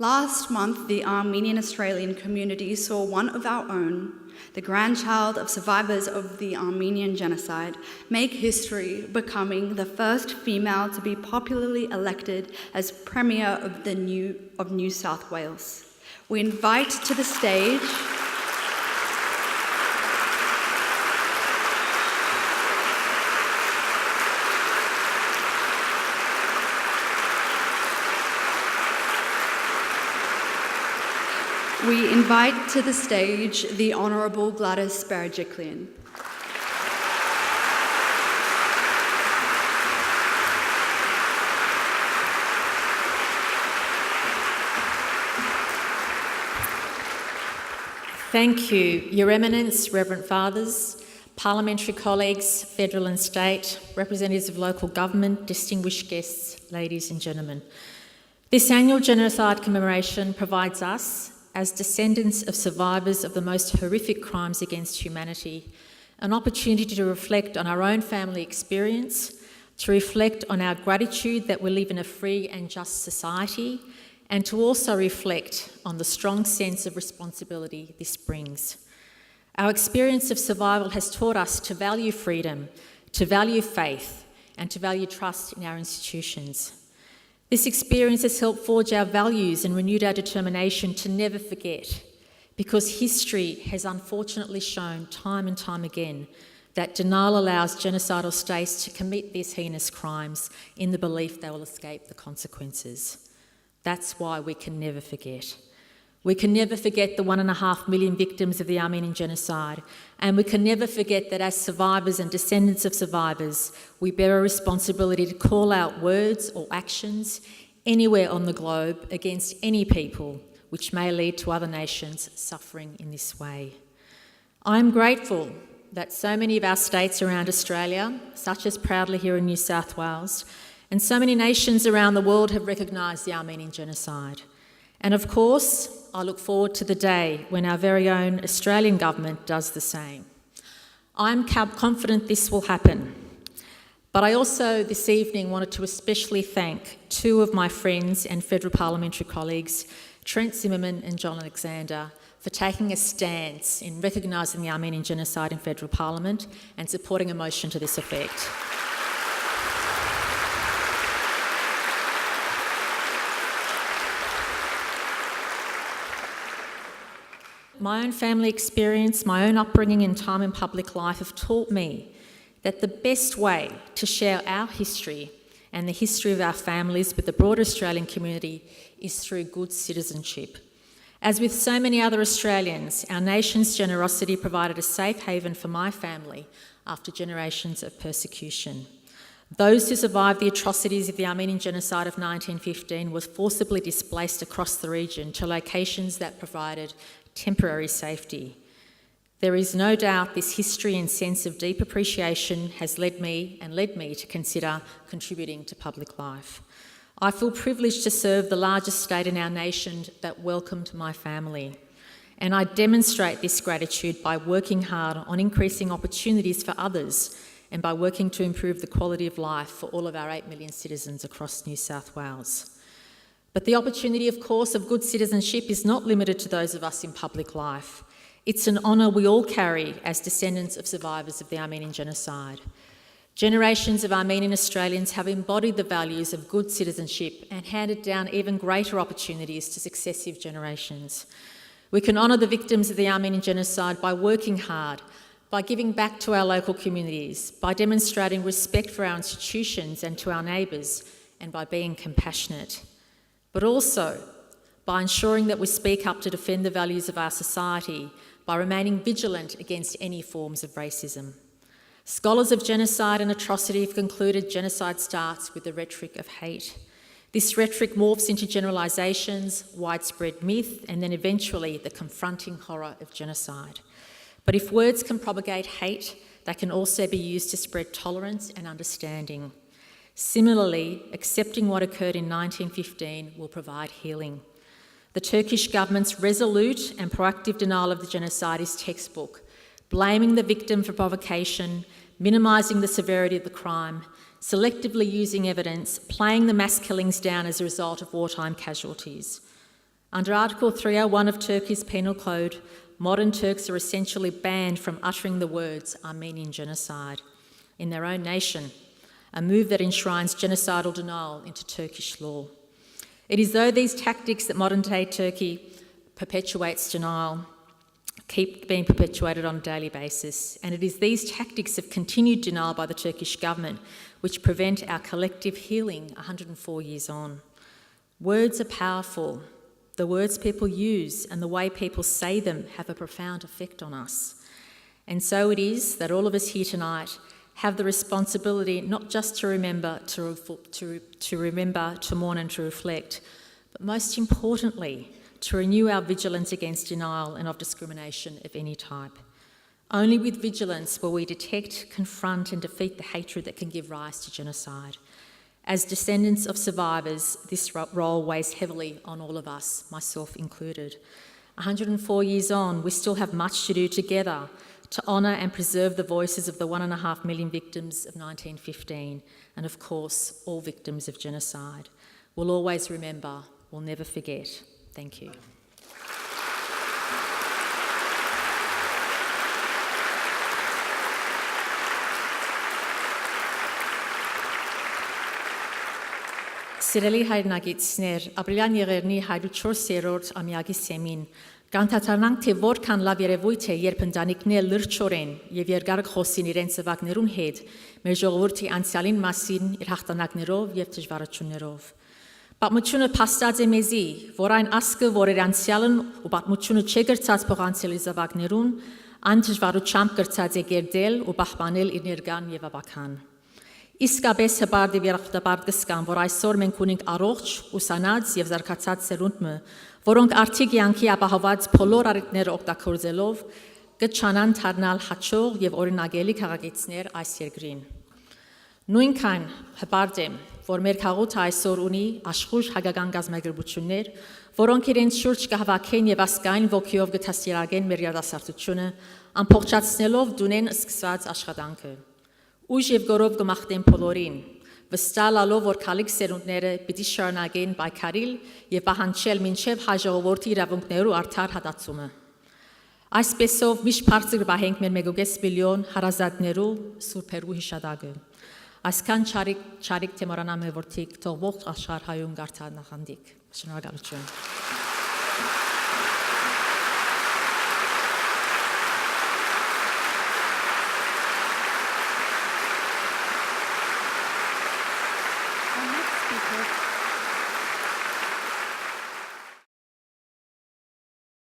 Last month, the Armenian Australian community saw one of our own, the grandchild of survivors of the Armenian Genocide, make history, becoming the first female to be popularly elected as Premier of New South Wales. We invite to the stage the Honourable Gladys Berejiklian. Thank you, Your Eminence, Reverend Fathers, parliamentary colleagues, federal and state, representatives of local government, distinguished guests, ladies and gentlemen. This annual genocide commemoration provides us, as descendants of survivors of the most horrific crimes against humanity, an opportunity to reflect on our own family experience, to reflect on our gratitude that we live in a free and just society, and to also reflect on the strong sense of responsibility this brings. Our experience of survival has taught us to value freedom, to value faith, and to value trust in our institutions. This experience has helped forge our values and renewed our determination to never forget, because history has unfortunately shown time and time again that denial allows genocidal states to commit these heinous crimes in the belief they will escape the consequences. That's why we can never forget. We can never forget the 1.5 million victims of the Armenian Genocide, and we can never forget that as survivors and descendants of survivors, we bear a responsibility to call out words or actions anywhere on the globe against any people which may lead to other nations suffering in this way. I'm grateful that so many of our states around Australia, such as proudly here in New South Wales, and so many nations around the world have recognised the Armenian Genocide. And of course, I look forward to the day when our very own Australian government does the same. I'm confident this will happen. But I also this evening wanted to especially thank two of my friends and federal parliamentary colleagues, Trent Zimmerman and John Alexander, for taking a stance in recognising the Armenian Genocide in federal parliament and supporting a motion to this effect. My own family experience, my own upbringing and time in public life have taught me that the best way to share our history and the history of our families with the broader Australian community is through good citizenship. As with so many other Australians, our nation's generosity provided a safe haven for my family after generations of persecution. Those who survived the atrocities of the Armenian Genocide of 1915 were forcibly displaced across the region to locations that provided temporary safety. There is no doubt this history and sense of deep appreciation has led me to consider contributing to public life. I feel privileged to serve the largest state in our nation that welcomed my family, and I demonstrate this gratitude by working hard on increasing opportunities for others and by working to improve the quality of life for all of our 8 million citizens across New South Wales. But the opportunity, of course, of good citizenship is not limited to those of us in public life. It's an honour we all carry as descendants of survivors of the Armenian Genocide. Generations of Armenian Australians have embodied the values of good citizenship and handed down even greater opportunities to successive generations. We can honour the victims of the Armenian Genocide by working hard, by giving back to our local communities, by demonstrating respect for our institutions and to our neighbours, and by being compassionate. But also by ensuring that we speak up to defend the values of our society, by remaining vigilant against any forms of racism. Scholars of genocide and atrocity have concluded genocide starts with the rhetoric of hate. This rhetoric morphs into generalisations, widespread myth, and then eventually the confronting horror of genocide. But if words can propagate hate, they can also be used to spread tolerance and understanding. Similarly, accepting what occurred in 1915 will provide healing. The Turkish government's resolute and proactive denial of the genocide is textbook, blaming the victim for provocation, minimising the severity of the crime, selectively using evidence, playing the mass killings down as a result of wartime casualties. Under Article 301 of Turkey's Penal Code, modern Turks are essentially banned from uttering the words Armenian genocide in their own nation, a move that enshrines genocidal denial into Turkish law. It is though these tactics that modern-day Turkey perpetuates denial keep being perpetuated on a daily basis, and it is these tactics of continued denial by the Turkish government which prevent our collective healing 104 years on. Words are powerful. The words people use and the way people say them have a profound effect on us. And so it is that all of us here tonight have the responsibility not just to remember, to remember, to mourn and to reflect, but most importantly, to renew our vigilance against denial and of discrimination of any type. Only with vigilance will we detect, confront and defeat the hatred that can give rise to genocide. As descendants of survivors, this role weighs heavily on all of us, myself included. 104 years on, we still have much to do together to honour and preserve the voices of the 1.5 million victims of 1915 and, of course, all victims of genocide. We'll always remember, we'll never forget. Thank you. Սիրելի հայրենագիտներ, ապրիլյան եղերնի 104-րդ ամյակի սեմին կանթաթարնանք, թե որքան լավ երևույթ է, երբ ընտանիքները լրջորեն եւ երկար խոսին իրենց ծնողներուն հետ, մեր ժողովրդի անցյալին մասին իր հաղթանակներով եւ դժվարություններով։ Պատմությունը փաստած է մեզի, որ այն ասկը, որ իր անցյալն ու պատմությունը չգրծած փոխանցելի զավակներուն, այն դժվարությամբ կրծած է գերդել ու պահպանել իր ներկան եւ ապագան։ Իսկապես հպարտ եւ երախտապարտ կսկան, որ այսօր մենք ունենք առողջ, ուսանած եւ զարգացած սերունդը, որոնք արդի կյանքի ապահոված բոլոր առիթները օգտագործելով կչանան դառնալ հաջող եւ օրինակելի քաղաքացիներ այս երկրին։ Նույնքան հպարտ է, որ մեր քաղաքը այսօր ունի աշխույժ հայկական գազམ་ագրություններ, որոնք իրենց շուրջ կհավաքեն եւ ասկային ոգիով կթասիրակեն մեր երիտասարդությունը, ամփոփչացնելով դունեն սկսած աշխատանքը։ Ուժ եւ գորով կմաղթեն բոլորին, վստահալով, որ քալիք սերունդները պիտի շարունակեն պայքարել եւ պահանջել մինչեւ հաջողորդի իրավունքներու արդար հատացումը։ Այսպեսով միշտ բարձր կպահենք մեր 1.5 միլիոն հարազատներու սուրբերու հիշադակը։ Այսքան չարիք թեմորանամ է որթիկ թողվող աշխարհայում գարթա նախանդիկ։ Շնորհակալություն։